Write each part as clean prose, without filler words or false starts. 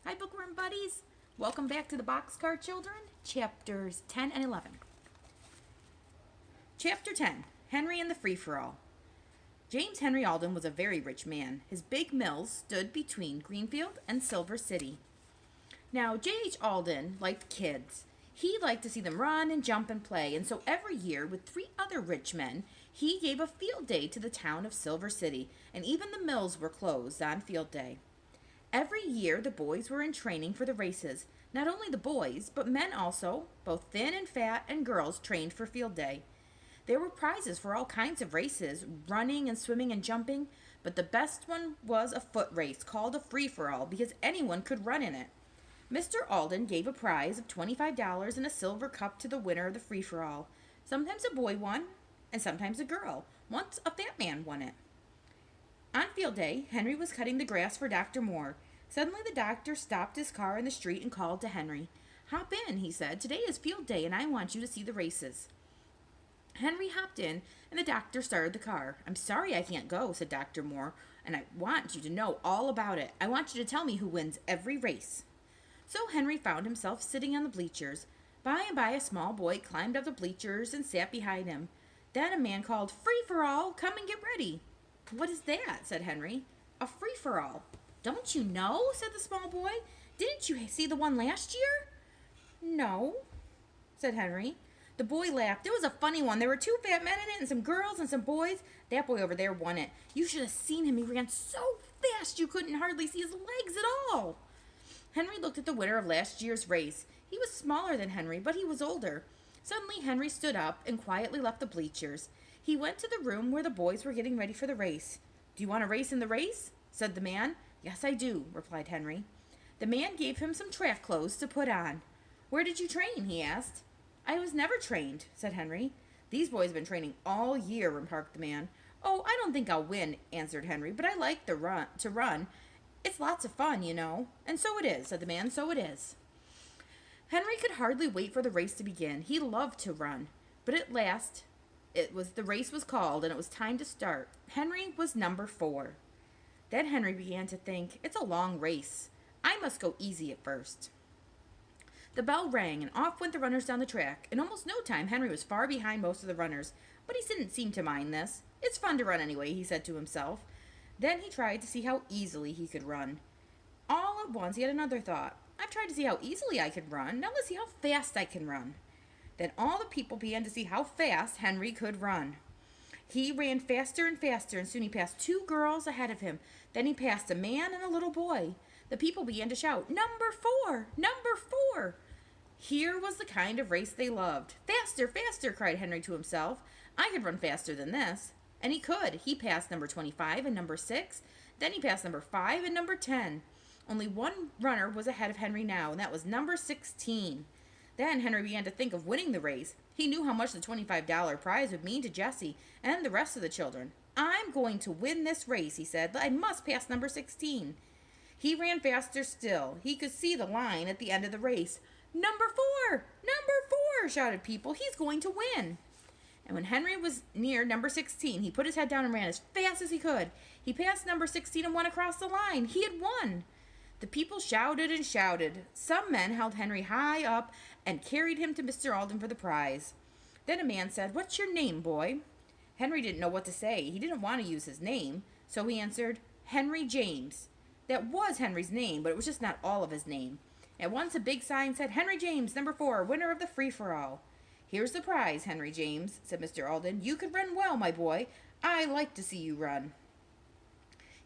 Hi, Bookworm buddies. Welcome back to the Boxcar Children, chapters 10 and 11. Chapter 10, Henry and the Free-for-All. James Henry Alden was a very rich man. His big mills stood between Greenfield and Silver City. Now, J.H. Alden liked kids. He liked to see them run and jump and play, and so every year, with 3 other rich men, he gave a field day to the town of Silver City, and even the mills were closed on field day. Every year, the boys were in training for the races. Not only the boys, but men also, both thin and fat, and girls trained for field day. There were prizes for all kinds of races, running and swimming and jumping, but the best one was a foot race called a free-for-all because anyone could run in it. Mr. Alden gave a prize of $25 and a silver cup to the winner of the free-for-all. Sometimes a boy won, and sometimes a girl. Once a fat man won it. On field day, Henry was cutting the grass for Dr. Moore. Suddenly the doctor stopped his car in the street and called to Henry. "Hop in," he said. "Today is field day and I want you to see the races." Henry hopped in and the doctor started the car. "I'm sorry I can't go," said Dr. Moore, "and I want you to know all about it. I want you to tell me who wins every race." So Henry found himself sitting on the bleachers. By and by a small boy climbed up the bleachers and sat behind him. Then a man called, "Free-for-all, come and get ready." "What is that?" said Henry. "A free-for-all." "Don't you know?" said the small boy. "Didn't you see the one last year?" "No," said Henry. The boy laughed. "It was a funny one. There were 2 fat men in it and some girls and some boys. That boy over there won it. You should have seen him. He ran so fast you couldn't hardly see his legs at all." Henry looked at the winner of last year's race. He was smaller than Henry, but he was older. Suddenly Henry stood up and quietly left the bleachers. He went to the room where the boys were getting ready for the race. "Do you want to race in the race?" said the man. "Yes, I do," replied Henry. The man gave him some track clothes to put on. "Where did you train?" he asked. "I was never trained," said Henry. "These boys have been training all year," remarked the man. "Oh, I don't think I'll win," answered Henry, "but I like to run. It's lots of fun, you know." "And so it is," said the man, "so it is." Henry could hardly wait for the race to begin. He loved to run. But at last, the race was called, and it was time to start. Henry was number 4. Then Henry began to think, "It's a long race. I must go easy at first." The bell rang, and off went the runners down the track. In almost no time, Henry was far behind most of the runners, but he didn't seem to mind this. "It's fun to run anyway," he said to himself. Then he tried to see how easily he could run. All at once he had another thought. "I've tried to see how easily I could run. Now let's see how fast I can run." Then all the people began to see how fast Henry could run. He ran faster and faster, and soon he passed 2 girls ahead of him. Then he passed a man and a little boy. The people began to shout, "Number 4! Number 4!" Here was the kind of race they loved. "Faster, faster!" cried Henry to himself. "I could run faster than this." And he could. He passed number 25 and number 6. Then he passed number 5 and number 10. Only one runner was ahead of Henry now, and that was number 16. Then Henry began to think of winning the race. He knew how much the $25 prize would mean to Jessie and the rest of the children. "I'm going to win this race," he said. "I must pass number 16. He ran faster still. He could see the line at the end of the race. "Number 4! Number 4!" shouted people. "He's going to win." And when Henry was near number 16, he put his head down and ran as fast as he could. He passed number 16 and went across the line. He had won. The people shouted and shouted. Some men held Henry high up and carried him to Mr. Alden for the prize. Then a man said, "What's your name, boy?" Henry didn't know what to say. He didn't want to use his name, so he answered, "Henry James." That was Henry's name, but it was just not all of his name. At once a big sign said, "Henry James, number 4, winner of the free-for-all." "Here's the prize, Henry James," said Mr. Alden. "You can run well, my boy. I like to see you run."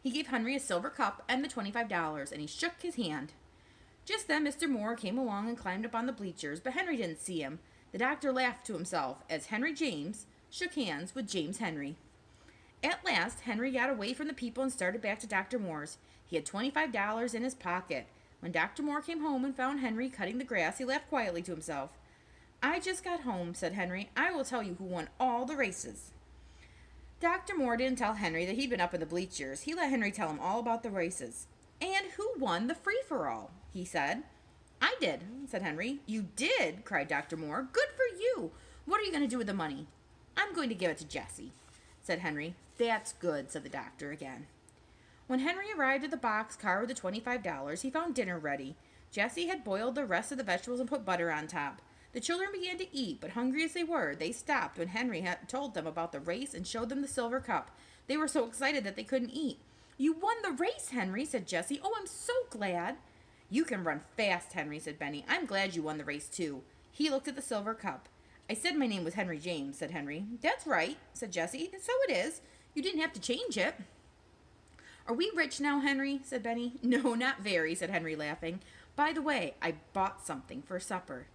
He gave Henry a silver cup and the $25, and he shook his hand. Just then Mr. Moore came along and climbed up on the bleachers, but Henry didn't see him. The doctor laughed to himself as Henry James shook hands with James Henry. At last, Henry got away from the people and started back to Dr. Moore's. He had $25 in his pocket. When Dr. Moore came home and found Henry cutting the grass, he laughed quietly to himself. "I just got home," said Henry. "I will tell you who won all the races." Dr. Moore didn't tell Henry that he'd been up in the bleachers. He let Henry tell him all about the races. "And who won the free-for-all?" he said. "I did," said Henry. "You did?" cried Dr. Moore. "Good for you. What are you going to do with the money?" "I'm going to give it to Jessie," said Henry. "That's good," said the doctor again. When Henry arrived at the boxcar with the $25, he found dinner ready. Jessie had boiled the rest of the vegetables and put butter on top. The children began to eat, but hungry as they were, they stopped when Henry had told them about the race and showed them the silver cup. They were so excited that they couldn't eat. "You won the race, Henry," said Jessie. "Oh, I'm so glad." "You can run fast, Henry," said Benny. "I'm glad you won the race, too." He looked at the silver cup. "I said my name was Henry James," said Henry. "That's right," said Jessie. "So it is. You didn't have to change it." "Are we rich now, Henry?" said Benny. "No, not very," said Henry, laughing. "By the way, I bought something for supper."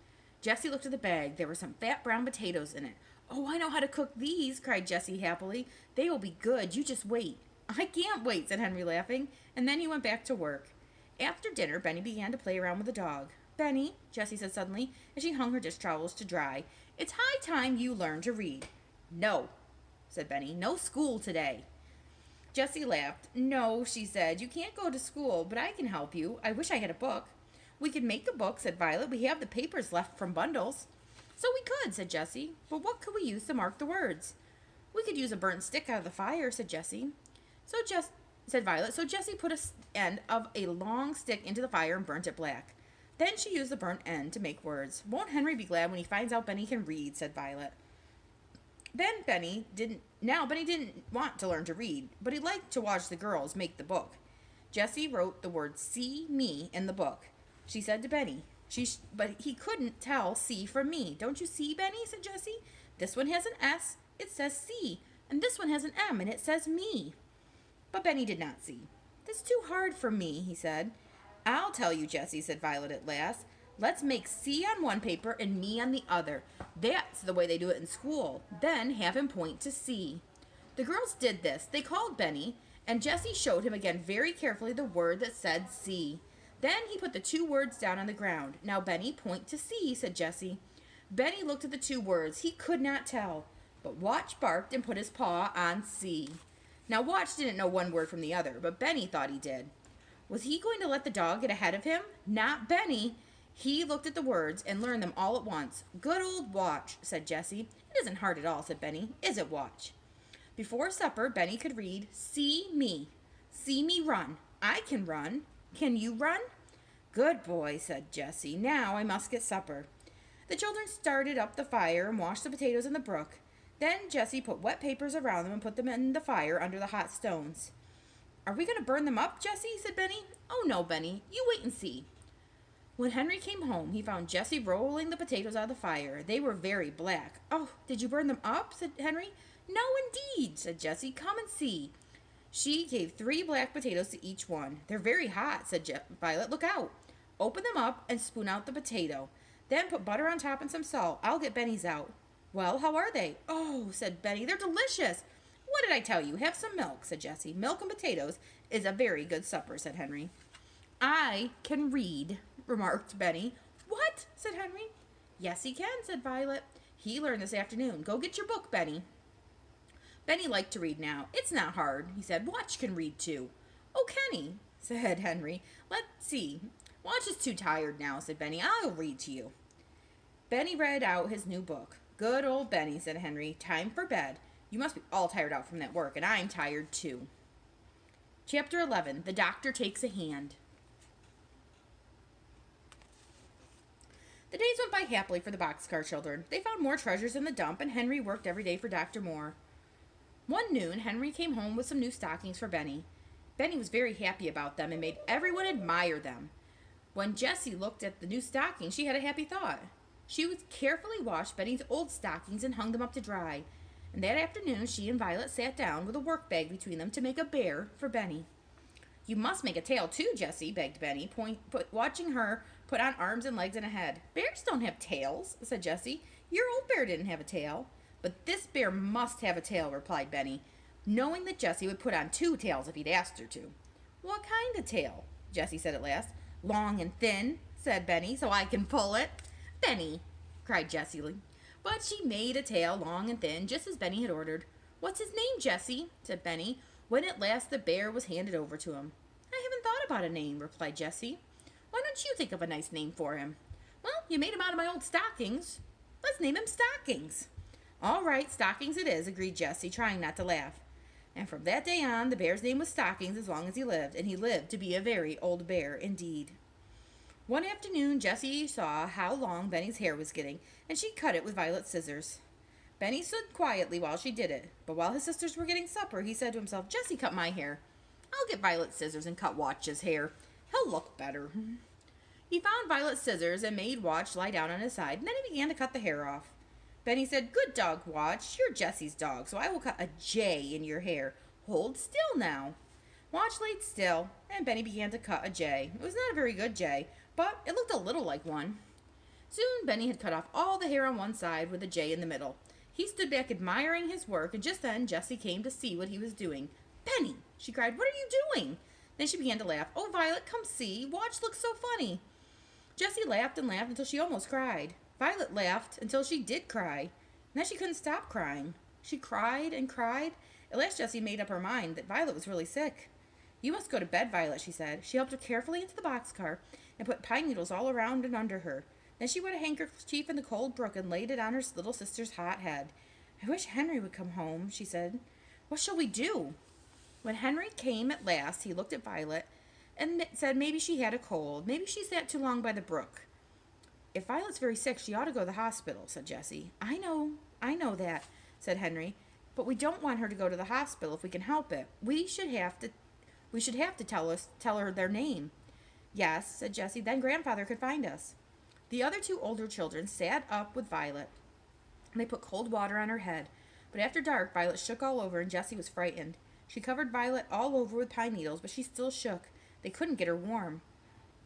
Jessie looked at the bag. There were some fat brown potatoes in it. "Oh, I know how to cook these," cried Jessie happily. "They will be good. You just wait." "I can't wait," said Henry, laughing, and then he went back to work. After dinner, Benny began to play around with the dog. "Benny," Jessie said suddenly, as she hung her dish towels to dry, "it's high time you learned to read." "No," said Benny. "No school today." Jessie laughed. "No," she said, "you can't go to school, but I can help you. I wish I had a book." "We could make a book," said Violet. "We have the papers left from bundles." "So we could," said Jessie. "But what could we use to mark the words?" "We could use a burnt stick out of the fire," said Jessie. Said Violet. So Jessie put a end of a long stick into the fire and burnt it black. Then she used the burnt end to make words. "Won't Henry be glad when he finds out Benny can read?" said Violet. Benny didn't want to learn to read, but he liked to watch the girls make the book. Jessie wrote the word "see me" in the book. She said to Benny, but he couldn't tell "see" from "me." "Don't you see, Benny?" said Jessie. "This one has an S, it says 'see,' and this one has an M, and it says 'me.'" But Benny did not see. "That's too hard for me," he said. "I'll tell you, Jessie," said Violet at last. "Let's make 'see' on one paper and 'me' on the other. That's the way they do it in school. Then have him point to 'see.'" The girls did this. They called Benny, and Jessie showed him again very carefully the word that said "see." Then he put the two words down on the ground. "Now, Benny, point to 'see,'" said Jessie. Benny looked at the two words. He could not tell, but Watch barked and put his paw on "see." Now, Watch didn't know one word from the other, but Benny thought he did. Was he going to let the dog get ahead of him? Not Benny. He looked at the words and learned them all at once. "Good old Watch," said Jessie. "It isn't hard at all," said Benny. "Is it, Watch?" Before supper, Benny could read, "See me. See me run. I can run. Can you run?" "Good boy," said Jessie. "Now I must get supper." The children started up the fire and washed the potatoes in the brook. Then Jessie put wet papers around them and put them in the fire under the hot stones. "Are we going to burn them up, Jessie?" said Benny. "Oh, no, Benny. You wait and see." When Henry came home, he found Jessie rolling the potatoes out of the fire. They were very black. "Oh, did you burn them up?" said Henry. "No, indeed," said Jessie. "Come and see." She gave 3 black potatoes to each one. "They're very hot," said Violet. "Look out. Open them up and spoon out the potato. Then put butter on top and some salt. I'll get Benny's out." "Well, how are they?" "Oh," said Benny, "they're delicious." "What did I tell you? Have some milk," said Jessie. "Milk and potatoes is a very good supper," said Henry. "I can read," remarked Benny. "What?" said Henry. "Yes, he can," said Violet. "He learned this afternoon. Go get your book, Benny." Benny liked to read now. "It's not hard," he said. "Watch can read too." "Oh, can he?" said Henry. "Let's see. Watch is too tired now," said Benny. "I'll read to you." Benny read out his new book. "Good old Benny," said Henry. "Time for bed. You must be all tired out from that work, and I'm tired too." Chapter 11. The Doctor Takes a Hand. The days went by happily for the Boxcar children. They found more treasures in the dump, and Henry worked every day for Dr. Moore. One noon, Henry came home with some new stockings for Benny. Benny was very happy about them and made everyone admire them. When Jessie looked at the new stockings, she had a happy thought. She would carefully wash Benny's old stockings and hung them up to dry. And that afternoon, she and Violet sat down with a work bag between them to make a bear for Benny. "You must make a tail too, Jessie," begged Benny, watching her put on arms and legs and a head. "Bears don't have tails," said Jessie. "Your old bear didn't have a tail." "But this bear must have a tail," replied Benny, knowing that Jessie would put on 2 tails if he'd asked her to. "What kind of tail?" Jessie said at last. "Long and thin," said Benny, "so I can pull it." "Benny!" cried Jessie. But she made a tail long and thin, just as Benny had ordered. "What's his name, Jessie?" said Benny, when at last the bear was handed over to him. "I haven't thought about a name," replied Jessie. "Why don't you think of a nice name for him?" "Well, you made him out of my old stockings. Let's name him Stockings." "All right, Stockings it is," agreed Jessie, trying not to laugh. And from that day on, the bear's name was Stockings as long as he lived, and he lived to be a very old bear indeed. One afternoon, Jessie saw how long Benny's hair was getting, and she cut it with Violet's scissors. Benny stood quietly while she did it, but while his sisters were getting supper, he said to himself, "Jessie cut my hair. I'll get Violet's scissors and cut Watch's hair. He'll look better." He found Violet's scissors and made Watch lie down on his side, and then he began to cut the hair off. Benny said, "Good dog, Watch. You're Jessie's dog, so I will cut a J in your hair. Hold still now." Watch laid still, and Benny began to cut a J. It was not a very good J, but it looked a little like one. Soon Benny had cut off all the hair on one side with a J in the middle. He stood back admiring his work, and just then Jessie came to see what he was doing. "Benny!" she cried, "what are you doing?" Then she began to laugh. "Oh, Violet, come see. Watch looks so funny." Jessie laughed and laughed until she almost cried. Violet laughed until she did cry. And then she couldn't stop crying. She cried and cried. At last Jessie made up her mind that Violet was really sick. "You must go to bed, Violet," she said. She helped her carefully into the boxcar and put pine needles all around and under her. Then she wet a handkerchief in the cold brook and laid it on her little sister's hot head. "I wish Henry would come home," she said. "What shall we do?" When Henry came at last, he looked at Violet and said maybe she had a cold. Maybe she sat too long by the brook. "If Violet's very sick, she ought to go to the hospital," said Jessie. I know that," said Henry. "But we don't want her to go to the hospital if we can help it. We should have to tell her their name." "Yes," said Jessie, "then Grandfather could find us." The other two older children sat up with Violet, and they put cold water on her head. But after dark, Violet shook all over, and Jessie was frightened. She covered Violet all over with pine needles, but she still shook. They couldn't get her warm.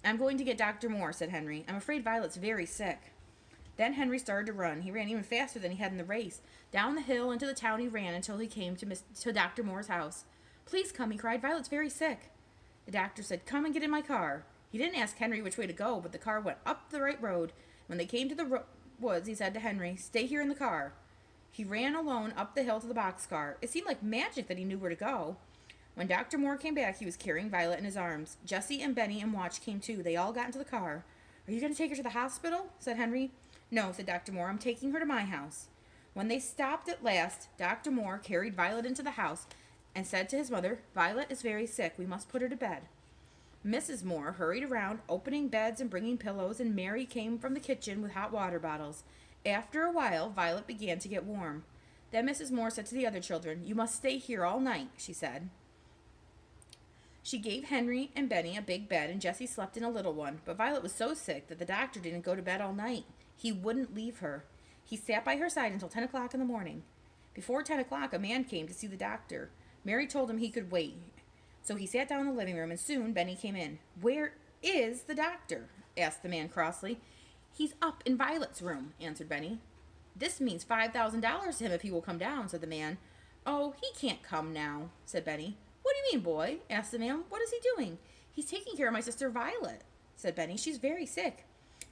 "I'm going to get Dr. Moore," said Henry. "I'm afraid Violet's very sick." Then Henry started to run. He ran even faster than he had in the race. Down the hill into the town he ran until he came to Dr. Moore's house. "Please come," he cried. "Violet's very sick." The doctor said, "Come and get in my car." He didn't ask Henry which way to go, but the car went up the right road. When they came to the woods, he said to Henry, "Stay here in the car." He ran alone up the hill to the boxcar. It seemed like magic that he knew where to go. When Dr. Moore came back, he was carrying Violet in his arms. Jessie and Benny and Watch came too. They all got into the car. "Are you going to take her to the hospital?" said Henry. "No," said Dr. Moore. "I'm taking her to my house." When they stopped at last, Dr. Moore carried Violet into the house and said to his mother, "Violet is very sick. We must put her to bed." Mrs. Moore hurried around, opening beds and bringing pillows, and Mary came from the kitchen with hot water bottles. After a while, Violet began to get warm. Then Mrs. Moore said to the other children, "You must stay here all night," she said. She gave Henry and Benny a big bed, and Jessie slept in a little one, but Violet was so sick that the doctor didn't go to bed all night. He wouldn't leave her. He sat by her side until 10 o'clock in the morning. Before 10 o'clock, a man came to see the doctor. Mary told him he could wait. So he sat down in the living room, and soon Benny came in. "Where is the doctor?" asked the man crossly. "He's up in Violet's room," answered Benny. "This means $5,000 to him if he will come down," said the man. "Oh, he can't come now," said Benny. "What do you mean, boy?" asked the man. "What is he doing?" "He's taking care of my sister Violet," said Benny. "She's very sick."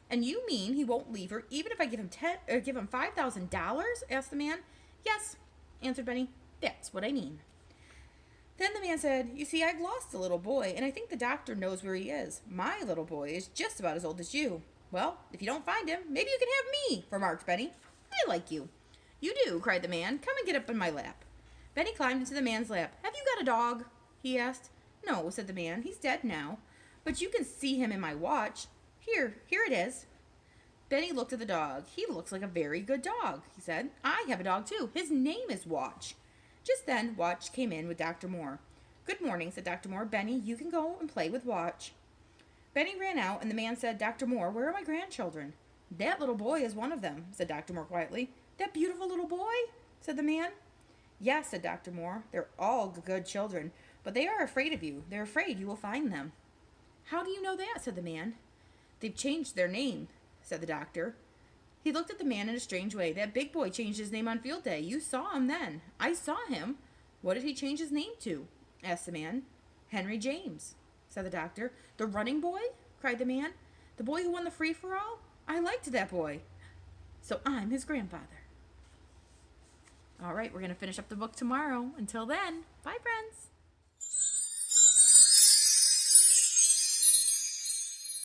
"And you mean he won't leave her even if I give him $5,000? asked the man. "Yes," answered Benny. "That's what I mean." Then the man said, "You see, I've lost a little boy, and I think the doctor knows where he is. My little boy is just about as old as you." "Well, if you don't find him, maybe you can have me," remarked Benny. "I like you." "You do," cried the man. "Come and get up in my lap." Benny climbed into the man's lap. "Have you got a dog?" he asked. "No," said the man. "He's dead now. But you can see him in my watch. Here it is." Benny looked at the dog. "He looks like a very good dog," he said. "I have a dog, too. His name is Watch." Just then, Watch came in with Dr. Moore. "Good morning," said Dr. Moore. "Benny, you can go and play with Watch." Benny ran out, and the man said, "Dr. Moore, where are my grandchildren?" "That little boy is one of them," said Dr. Moore quietly. "That beautiful little boy?" said the man. "Yes," said Dr. Moore. "They're all good children, but they are afraid of you. They're afraid you will find them." "How do you know that?" said the man. "They've changed their name," said the doctor. He looked at the man in a strange way. "That big boy changed his name on field day. You saw him then." "I saw him." "What did he change his name to?" asked the man. "Henry James," said the doctor. "The running boy?" cried the man. "The boy who won the free-for-all? I liked that boy. So I'm his grandfather." All right, we're going to finish up the book tomorrow. Until then, bye, friends.